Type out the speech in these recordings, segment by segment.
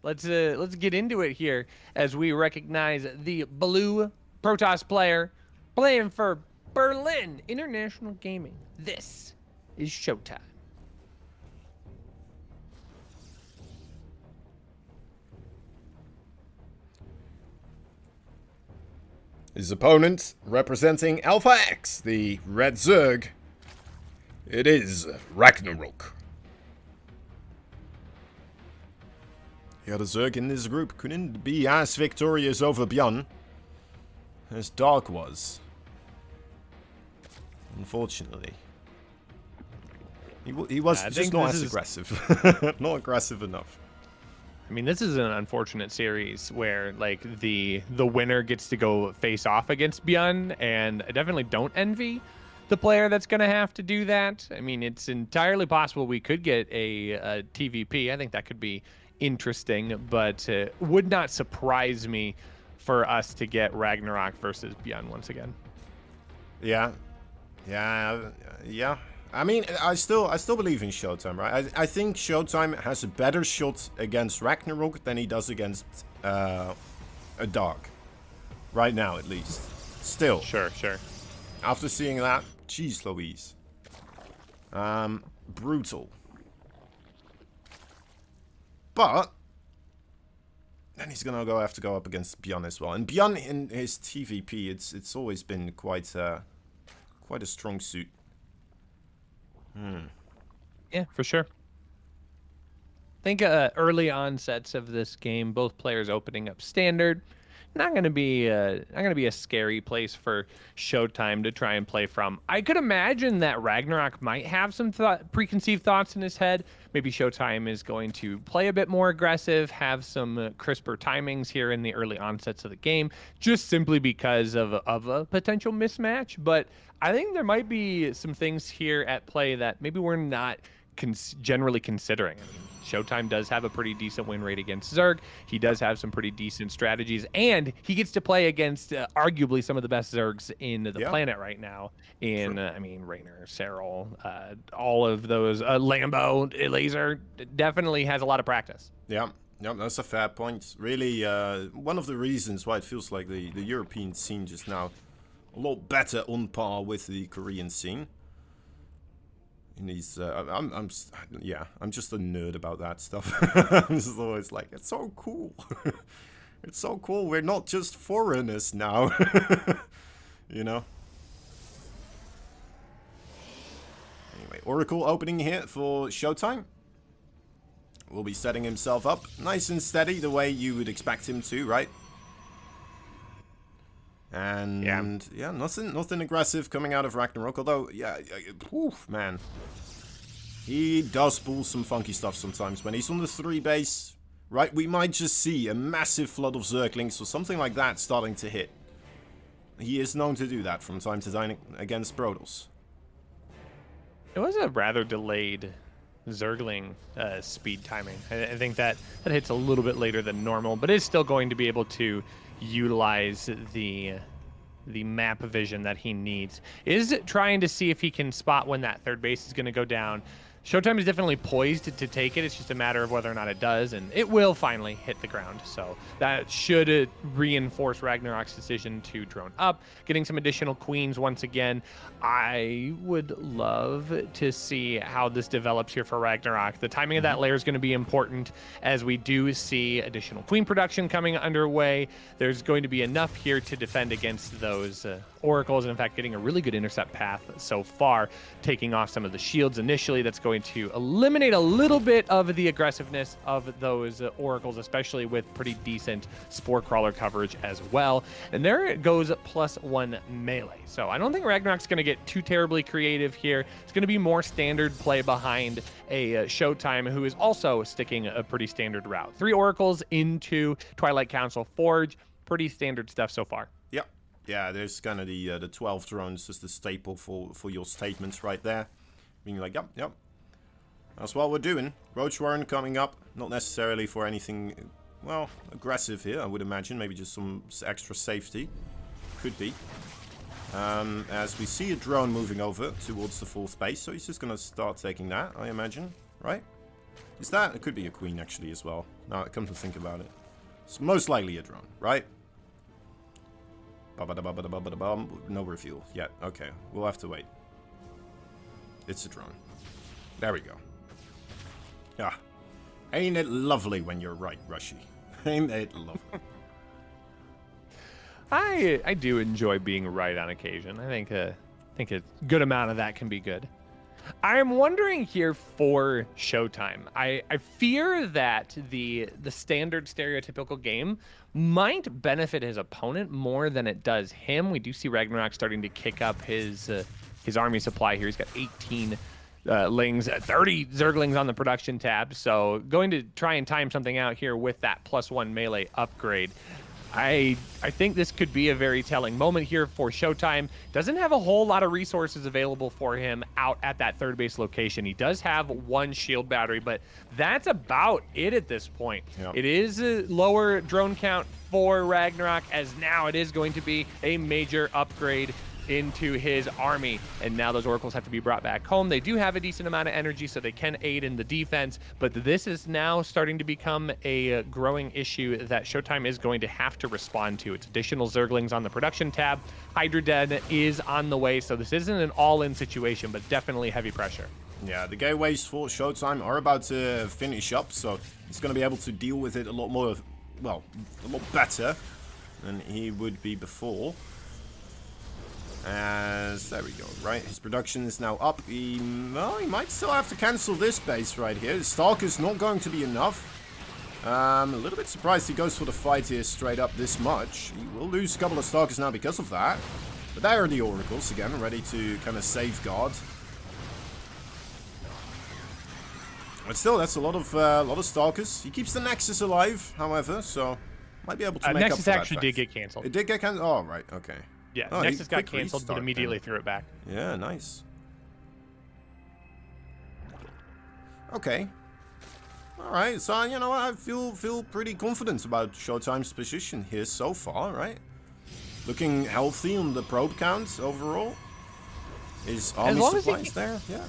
let's get into it here as we recognize the blue Protoss player playing for Berlin International Gaming. This is Showtime. His opponent, representing Alpha X, the Red Zerg, it is RAGNAROK. The other Zerg in this group couldn't be as victorious over Bjorn as Dark was. Unfortunately. He was just not as aggressive. Not aggressive enough. I mean, this is an unfortunate series where, like, the winner gets to go face off against Bjorn, and I definitely don't envy the player that's going to have to do that. I mean, it's entirely possible we could get a TVP. I think that could be interesting, but would not surprise me for us to get RAGNAROK versus Bjorn once again. Yeah. I mean, I still believe in Showtime, right? I think Showtime has a better shot against RAGNAROK than he does against a Dark. Right now, at least. Still. Sure. After seeing that, jeez Louise. Brutal. But then he's gonna have to go up against Bjorn as well. And Bjorn in his TVP, it's always been quite a strong suit. Yeah, for sure. I think early onsets of this game, both players opening up standard, not gonna be a scary place for Showtime to try and play from. I could imagine that RAGNAROK might have some preconceived thoughts in his head. Maybe Showtime is going to play a bit more aggressive, have some crisper timings here in the early onsets of the game, just simply because of a potential mismatch. But I think there might be some things here at play that maybe we're not generally considering. I mean, Showtime does have a pretty decent win rate against Zerg. He does have some pretty decent strategies, and he gets to play against arguably some of the best Zergs in the planet right now. I mean, Raynor, Serral, all of those, Lambo, Laser, definitely has a lot of practice. Yeah, that's a fair point. Really, one of the reasons why it feels like the European scene just now a lot better on par with the Korean scene. In these, I'm just a nerd about that stuff. I'm just always like, it's so cool. It's so cool. We're not just foreigners now. You know. Anyway, Oracle opening here for Showtime. Will be setting himself up nice and steady, the way you would expect him to, right? And yeah, nothing aggressive coming out of RAGNAROK. Although, man, he does pull some funky stuff sometimes when he's on the 3 base. Right, we might just see a massive flood of Zerglings or something like that starting to hit. He is known to do that from time to time against Protoss. It was a rather delayed Zergling speed timing. I think that hits a little bit later than normal, but it's still going to be able to utilize the map vision that he needs. Is trying to see if he can spot when that 3rd base is going to go down. Showtime is definitely poised to take it. It's just a matter of whether or not it does, and it will finally hit the ground. So that should reinforce RAGNAROK's decision to drone up, getting some additional queens once again. I would love to see how this develops here for RAGNAROK. The timing of that layer is going to be important as we do see additional queen production coming underway. There's going to be enough here to defend against those oracles, and in fact getting a really good intercept path so far, taking off some of the shields initially. That's going to eliminate a little bit of the aggressiveness of those oracles, especially with pretty decent spore crawler coverage as well. And there it goes, +1 melee. So I don't think RAGNAROK's going to get too terribly creative here. It's going to be more standard play behind a Showtime, who is also sticking a pretty standard route. 3 oracles into Twilight Council Forge. Pretty standard stuff so far. Yeah, there's kind of the 12 drones as the staple for your statements right there. Being like, yep. That's what we're doing. Roach Warren coming up. Not necessarily for anything, well, aggressive here, I would imagine. Maybe just some extra safety. Could be. As we see a drone moving over towards the 4th base. So he's just going to start taking that, I imagine. Right? Is that? It could be a queen, actually, as well. Now, I come to think about it. It's most likely a drone, right? No reveal yet. Okay, we'll have to wait. It's a drone. There we go. Ah. Ain't it lovely when you're right, Rushi? Ain't it lovely? I do enjoy being right on occasion. I think a good amount of that can be good. I'm wondering here for Showtime. I fear that the standard stereotypical game might benefit his opponent more than it does him. We do see Ragnarok starting to kick up his army supply here. He's got 18 lings, 30 Zerglings on the production tab. So going to try and time something out here with that +1 melee upgrade. I think this could be a very telling moment here for Showtime. Doesn't have a whole lot of resources available for him out at that third base location. He does have 1 shield battery, but that's about it at this point. Yep. It is a lower drone count for Ragnarok, as now it is going to be a major upgrade into his army, and now those oracles have to be brought back home. They do have a decent amount of energy, so they can aid in the defense, but this is now starting to become a growing issue that Showtime is going to have to respond to. It's additional Zerglings on the production tab. Hydra Den is on the way, so this isn't an all-in situation, but definitely heavy pressure. Yeah, the gateways for Showtime are about to finish up, so he's going to be able to deal with it a lot more, well, a lot better than he would be before. As there we go, right? His production is now up. He might still have to cancel this base right here. Stalker's not going to be enough. A little bit surprised he goes for the fight here straight up this much. He will lose a couple of Stalkers now because of that. But there are the oracles again, ready to kind of safeguard. But still, that's a lot of Stalkers. He keeps the Nexus alive, however, so might be able to make up for that. Nexus actually did get canceled. It did get canceled? Oh, right, okay. Yeah, oh, Nexus got canceled, but immediately threw it back. Yeah, nice. Okay. Alright, so, you know, I feel pretty confident about Showtime's position here so far, right? Looking healthy on the probe count overall. His army supplies there, yeah.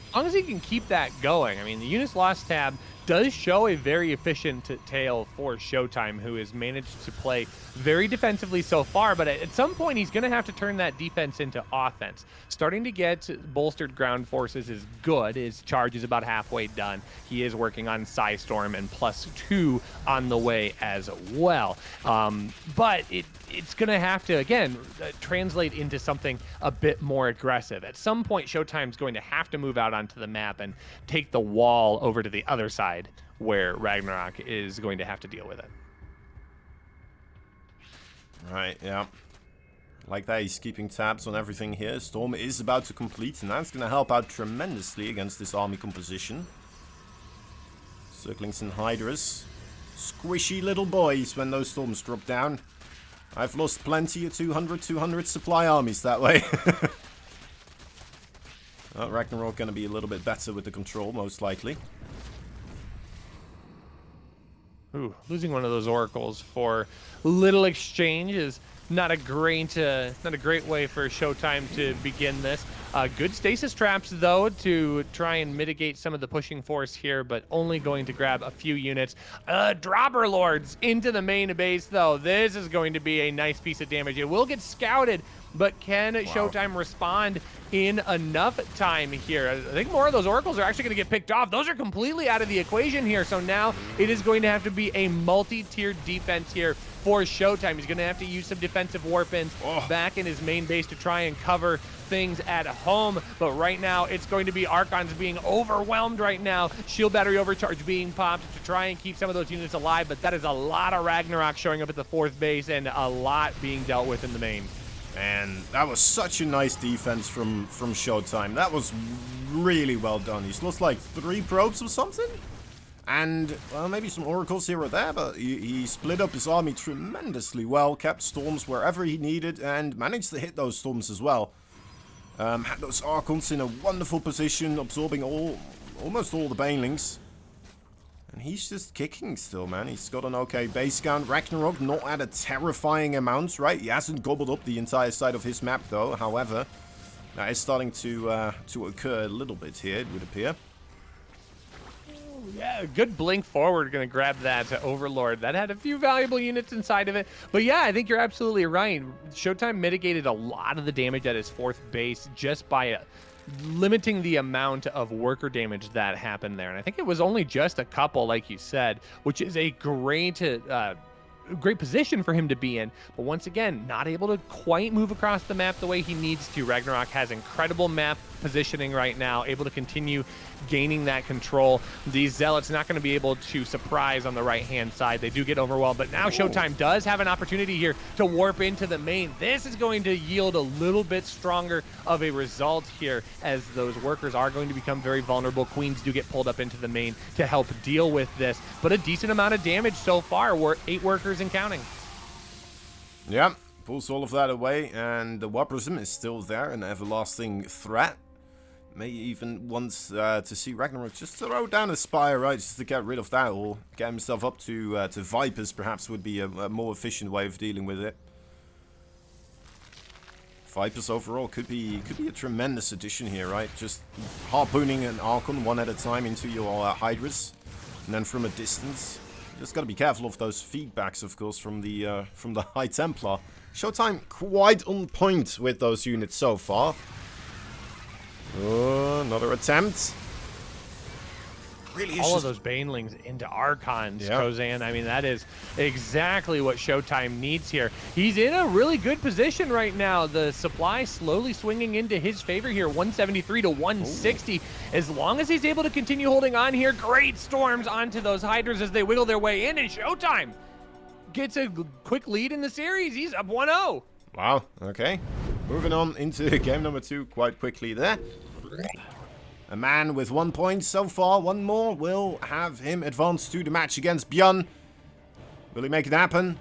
As long as he can keep that going. I mean, the units lost tab does show a very efficient tale for Showtime, who has managed to play very defensively so far, but at some point he's going to have to turn that defense into offense. Starting to get bolstered ground forces is good. His charge is about halfway done. He is working on Psystorm and +2 on the way as well. But it's going to have to, again, translate into something a bit more aggressive. At some point, Showtime's going to have to move out onto the map and take the wall over to the other side, where Ragnarok is going to have to deal with it. Right, yeah. Like that, he's keeping tabs on everything here. Storm is about to complete, and that's going to help out tremendously against this army composition. Circlings and Hydras. Squishy little boys when those storms drop down. I've lost plenty of 200 supply armies that way. Ragnarok going to be a little bit better with the control, most likely. Ooh, losing one of those oracles for little exchange is not a great way for Showtime to begin this. Good stasis traps though to try and mitigate some of the pushing force here, but only going to grab a few units. Dropper Lords into the main base though. This is going to be a nice piece of damage. It will get scouted, but can Showtime respond in enough time here? I think more of those oracles are actually going to get picked off. Those are completely out of the equation here. So now it is going to have to be a multi-tiered defense here for Showtime. He's going to have to use some defensive warpins back in his main base to try and cover things at home. But right now, it's going to be Archons being overwhelmed right now. Shield battery overcharge being popped to try and keep some of those units alive. But that is a lot of Ragnarok showing up at the fourth base and a lot being dealt with in the main. And that was such a nice defense from Showtime. That was really well done. He's lost like 3 probes or something. And, well, maybe some oracles here or there, but he split up his army tremendously well, kept storms wherever he needed, and managed to hit those storms as well. Had those Archons in a wonderful position, absorbing almost all the Banelings. And he's just kicking still, man. He's got an okay base count. Ragnarok not at a terrifying amount, right? He hasn't gobbled up the entire side of his map, though. However, that is starting to occur a little bit here, it would appear. Yeah, good blink forward. Going to grab that Overlord. That had a few valuable units inside of it. But yeah, I think you're absolutely right. Showtime mitigated a lot of the damage at his fourth base just by limiting the amount of worker damage that happened there. And I think it was only just a couple, like you said, which is a great position for him to be in, but once again, not able to quite move across the map the way he needs to. RAGNAROK has incredible map positioning right now, able to continue gaining that control. These Zealots not going to be able to surprise on the right-hand side. They do get overwhelmed, but now Showtime does have an opportunity here to warp into the main. This is going to yield a little bit stronger of a result here, as those workers are going to become very vulnerable. Queens do get pulled up into the main to help deal with this, but a decent amount of damage so far. We're 8 workers and counting. Yeah, pulls all of that away, and the Waprism is still there, an everlasting threat. May even wants to see Ragnarok just throw down a Spire, right, just to get rid of that, or get himself up to Vipers, perhaps, would be a more efficient way of dealing with it. Vipers overall could be a tremendous addition here, right? Just harpooning an Archon one at a time into your Hydras, and then from a distance. Just gotta be careful of those feedbacks, of course, from the High Templar. Showtime quite on point with those units so far. Another attempt. Really, all of those Banelings into Archons, yep. Kozan. I mean, that is exactly what Showtime needs here. He's in a really good position right now. The supply slowly swinging into his favor here, 173 to 160. Ooh. As long as he's able to continue holding on here, great storms onto those Hydras as they wiggle their way in, and Showtime gets a quick lead in the series. He's up 1-0. Wow, okay. Moving on into game number 2 quite quickly there. A man with 1 point so far. One more will have him advance to the match against Björn. Will he make it happen?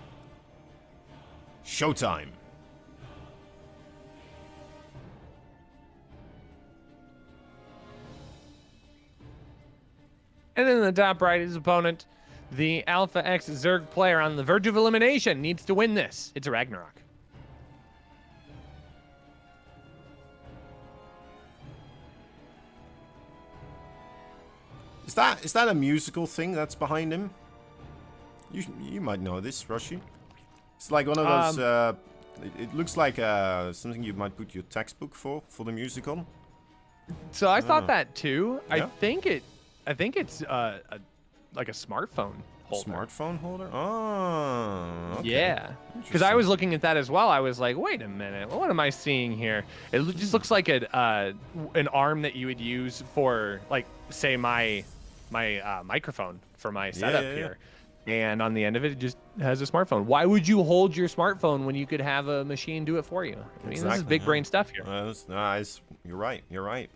Showtime. And in the top right, his opponent, the Alpha X Zerg player on the verge of elimination, needs to win this. It's a Ragnarok. Is that a musical thing that's behind him? You might know this, Rushi. It's like one of those. It looks like something you might put your textbook for the musical. So I thought that too. Yeah? I think it's like a smartphone holder. Smartphone holder? Oh, okay. Yeah. Because I was looking at that as well. I was like, wait a minute, what am I seeing here? It just looks like an arm that you would use for, like, say my microphone for my setup here. And on the end of it, it just has a smartphone. Why would you hold your smartphone when you could have a machine do it for you? I mean, this is big brain stuff here. That's nice. You're right. You're right.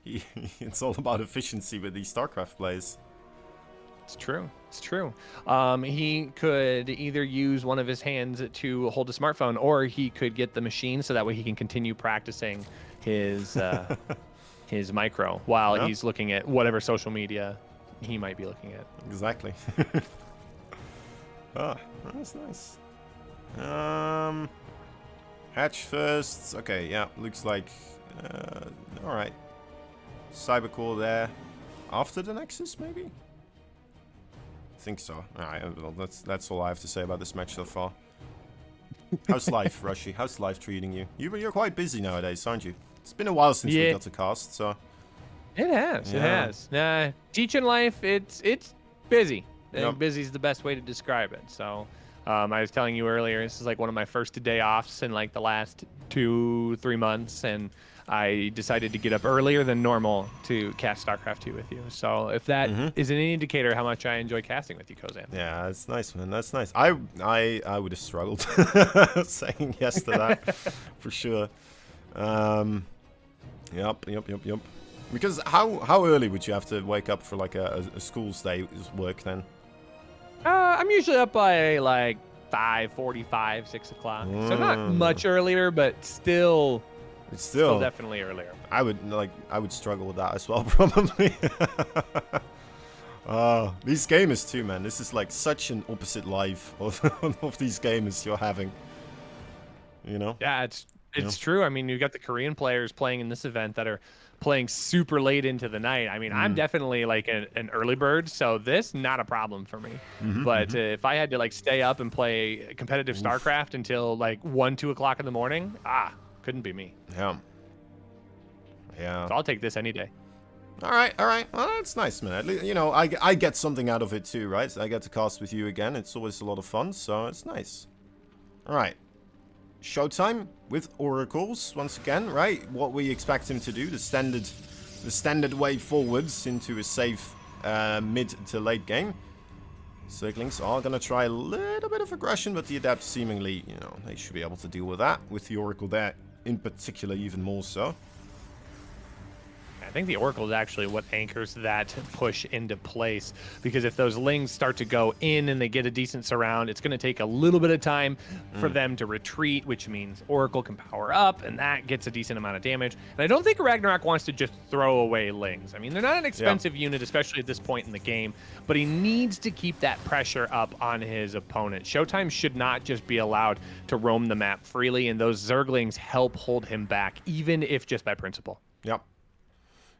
It's all about efficiency with these StarCraft plays. It's true. It's true. He could either use one of his hands to hold a smartphone, or he could get the machine so that way he can continue practicing his his micro while he's looking at whatever social media he might be looking at. Exactly. Oh, that's nice. Hatch first. Okay, yeah, looks like all right. Cybercore there. After the Nexus, maybe? I think so. Alright, well, that's all I have to say about this match so far. How's life, Rushi? How's life treating you? You're quite busy nowadays, aren't you? It's been a while since we got to cast, so... It has, it has. Teaching life, it's busy. Yep. Busy is the best way to describe it. So, I was telling you earlier, this is like one of my first day offs in like the last 2-3 months, and I decided to get up earlier than normal to cast StarCraft 2 with you. So if that is an indicator how much I enjoy casting with you, Kozan. Yeah, that's nice, man. That's nice. I would have struggled saying yes to that for sure. Yep. Because how early would you have to wake up for like a school's day's work then? I'm usually up by like 5:45, 6 o'clock. So not much earlier, but still. It's still definitely earlier. I would struggle with that as well, probably. These gamers too, man. This is like such an opposite life of these gamers you're having. You know? Yeah, it's true. I mean, you got the Korean players playing in this event that are playing super late into the night. I mean, I'm definitely like an early bird, so this not a problem for me. But if I had to like stay up and play competitive StarCraft until like 1, 2 o'clock in the morning, couldn't be me. Yeah. Yeah. So I'll take this any day. All right, all right. Well, that's nice, man. At least, you know, I get something out of it too, right? I get to cast with you again. It's always a lot of fun, so it's nice. All right. Showtime with oracles once again, right? What we expect him to do, the standard way forwards into a safe mid to late game. Zerglings are gonna try a little bit of aggression, but the adepts seemingly, you know, they should be able to deal with that. With the oracle there, in particular, even more so. I think the Oracle is actually what anchors that push into place, because if those Lings start to go in and they get a decent surround, it's going to take a little bit of time for them to retreat, which means Oracle can power up, and that gets a decent amount of damage. And I don't think Ragnarok wants to just throw away Lings. I mean, they're not an expensive unit, especially at this point in the game, but he needs to keep that pressure up on his opponent. Showtime should not just be allowed to roam the map freely, and those Zerglings help hold him back, even if just by principle. Yep.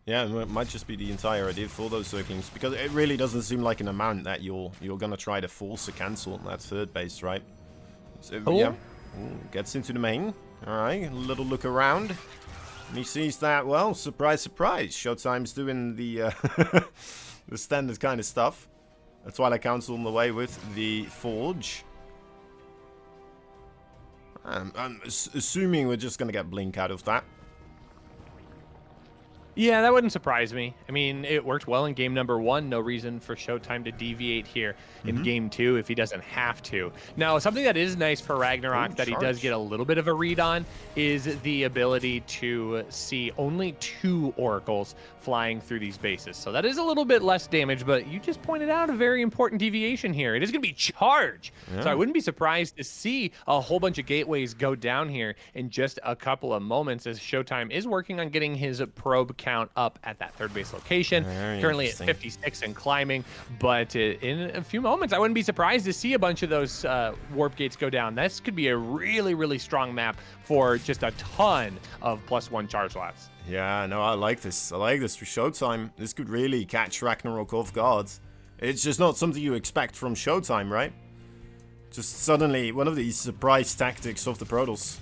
Yeah, it might just be the entire idea for those Zerglings, because it really doesn't seem like an amount that you're gonna try to force a cancel on that third base, right? So, yeah, gets into the main. All right, a little look around, and he sees that. Well, surprise, surprise, Showtime's doing the the standard kind of stuff. That's why I Council on the way with the Forge. I'm assuming we're just gonna get Blink out of that. Yeah, that wouldn't surprise me. I mean, it worked well in game number 1. No reason for Showtime to deviate here in game 2 if he doesn't have to. Now, something that is nice for Ragnarok that he does get a little bit of a read on is the ability to see only 2 oracles flying through these bases. So that is a little bit less damage, but you just pointed out a very important deviation here. It is going to be charge. So I wouldn't be surprised to see a whole bunch of gateways go down here in just a couple of moments, as Showtime is working on getting his probe count up at that third base location. Currently at 56 and climbing, but in a few moments I wouldn't be surprised to see a bunch of those warp gates go down. This could be a really, really strong map for just a ton of +1 charge slots. Yeah, no, I like this. I like this for Showtime. This could really catch Ragnarok off guard. It's just not something you expect from Showtime, right? Just suddenly one of these surprise tactics of the Protoss.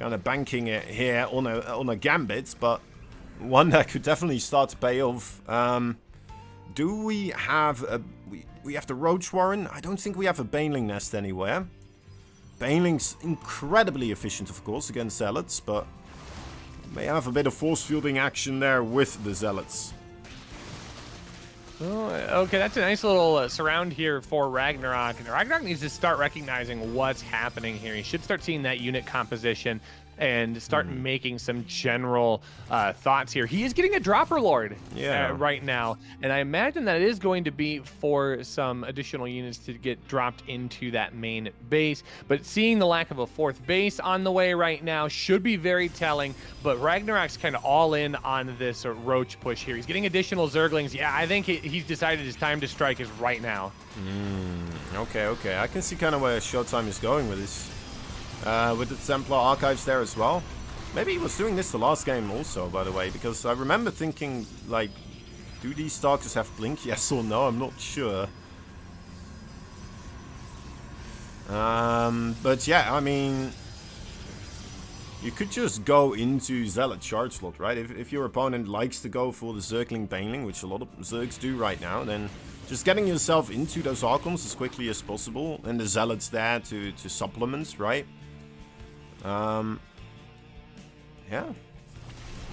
Kind of banking it here on a gambit, but one that could definitely start to pay off. Do we have a... We have the Roach Warren? I don't think we have a Baneling Nest anywhere. Baneling's incredibly efficient, of course, against Zealots, but may have a bit of force fielding action there with the Zealots. Oh, okay, that's a nice little surround here for Ragnarok. And Ragnarok needs to start recognizing what's happening here. He should start seeing that unit composition and start making some general thoughts here. He is getting a Dropper Lord right now, and I imagine that it is going to be for some additional units to get dropped into that main base. But seeing the lack of a 4th base on the way right now should be very telling. But Ragnarok's kind of all in on this Roach push here. He's getting additional Zerglings. Yeah, I think he's decided his time to strike is right now. Okay. I can see kind of where Showtime is going with this. With the Templar archives there as well. Maybe he was doing this the last game also, by the way, because I remember thinking, like, do these Stalkers have Blink? Yes or no? I'm not sure. But yeah, I mean, you could just go into Zealot charge slot, right? If your opponent likes to go for the Zergling Baneling, which a lot of Zergs do right now, then just getting yourself into those Archons as quickly as possible, and the Zealots there to supplement, right? Yeah,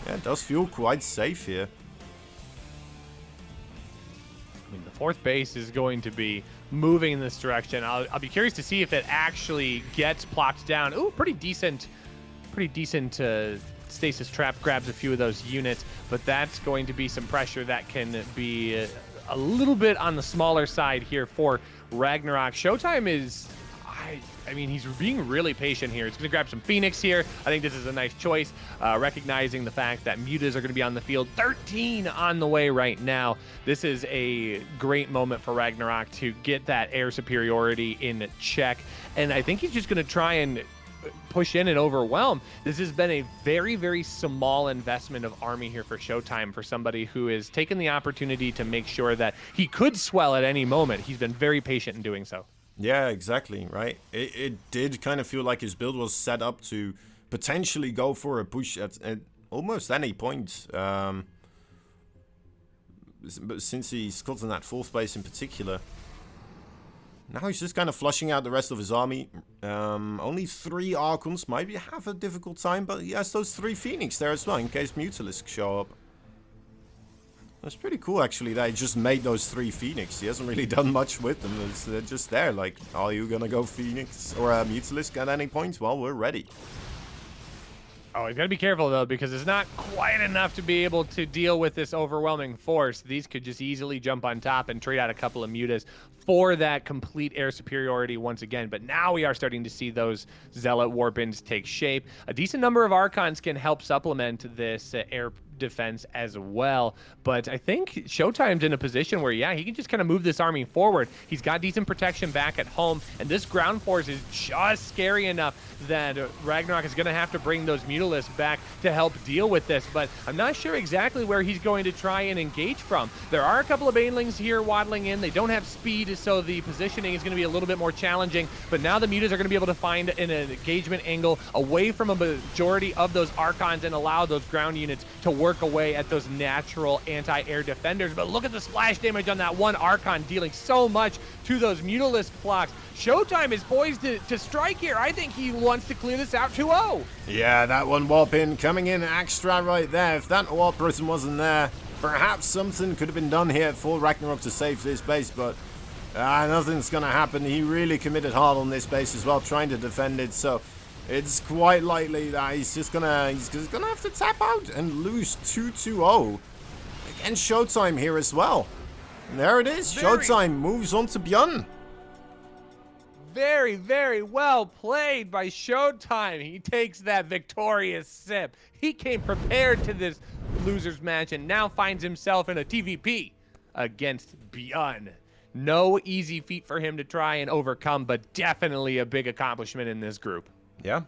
it does feel quite safe here. I mean, the 4th base is going to be moving in this direction. I'll be curious to see if it actually gets plopped down. Ooh, pretty decent stasis trap, grabs a few of those units, but that's going to be some pressure that can be a little bit on the smaller side here for Ragnarok. Showtime is... I mean, he's being really patient here. He's going to grab some Phoenix here. I think this is a nice choice, recognizing the fact that Mutas are going to be on the field. 13 on the way right now. This is a great moment for Ragnarok to get that air superiority in check. And I think he's just going to try and push in and overwhelm. This has been a very, very small investment of army here for SHOWTIME, for somebody who has taken the opportunity to make sure that he could swell at any moment. He's been very patient in doing so. Yeah, exactly, right? It did kind of feel like his build was set up to potentially go for a push at almost any point. But since he's gotten that 4th place in particular, now he's just kind of flushing out the rest of his army. Only 3 Archons might have a difficult time, but he has those 3 Phoenix there as well, in case Mutalisks show up. That's pretty cool, actually, that he just made those 3 Phoenix. He hasn't really done much with them. They're just there, like, are you gonna go Phoenix or Mutalisk at any point? Well, we're ready. Oh, you gotta be careful, though, because it's not quite enough to be able to deal with this overwhelming force. These could just easily jump on top and trade out a couple of mutas for that complete air superiority once again. But now we are starting to see those Zealot Warpins take shape. A decent number of Archons can help supplement this air defense as well, but I think SHOWTIME's in a position where, yeah, he can just kind of move this army forward. He's got decent protection back at home, and this ground force is just scary enough that Ragnarok is going to have to bring those Mutalisks back to help deal with this, but I'm not sure exactly where he's going to try and engage from. There are a couple of Banelings here waddling in. They don't have speed, so the positioning is going to be a little bit more challenging, but now the Mutas are going to be able to find an engagement angle away from a majority of those Archons and allow those ground units to work away at those natural anti-air defenders. But look at the splash damage on that one Archon, dealing so much to those Mutalisk flocks. SHOWTIME is poised to strike here. I think he wants to clear this out 2-0. Yeah, that one warp in coming in extra right there. If that warp prison wasn't there, perhaps something could have been done here for Ragnarok to save this base, but nothing's gonna happen. He really committed hard on this base as well, trying to defend it, so it's quite likely that he's just gonna have to tap out and lose 2-0 against SHOWTIME here as well. And there it is. SHOWTIME moves on to Bjorn. Very, very well played by SHOWTIME. He takes that victorious sip. He came prepared to this losers match and now finds himself in a TVP against Bjorn. No easy feat for him to try and overcome, but definitely a big accomplishment in this group. Yeah,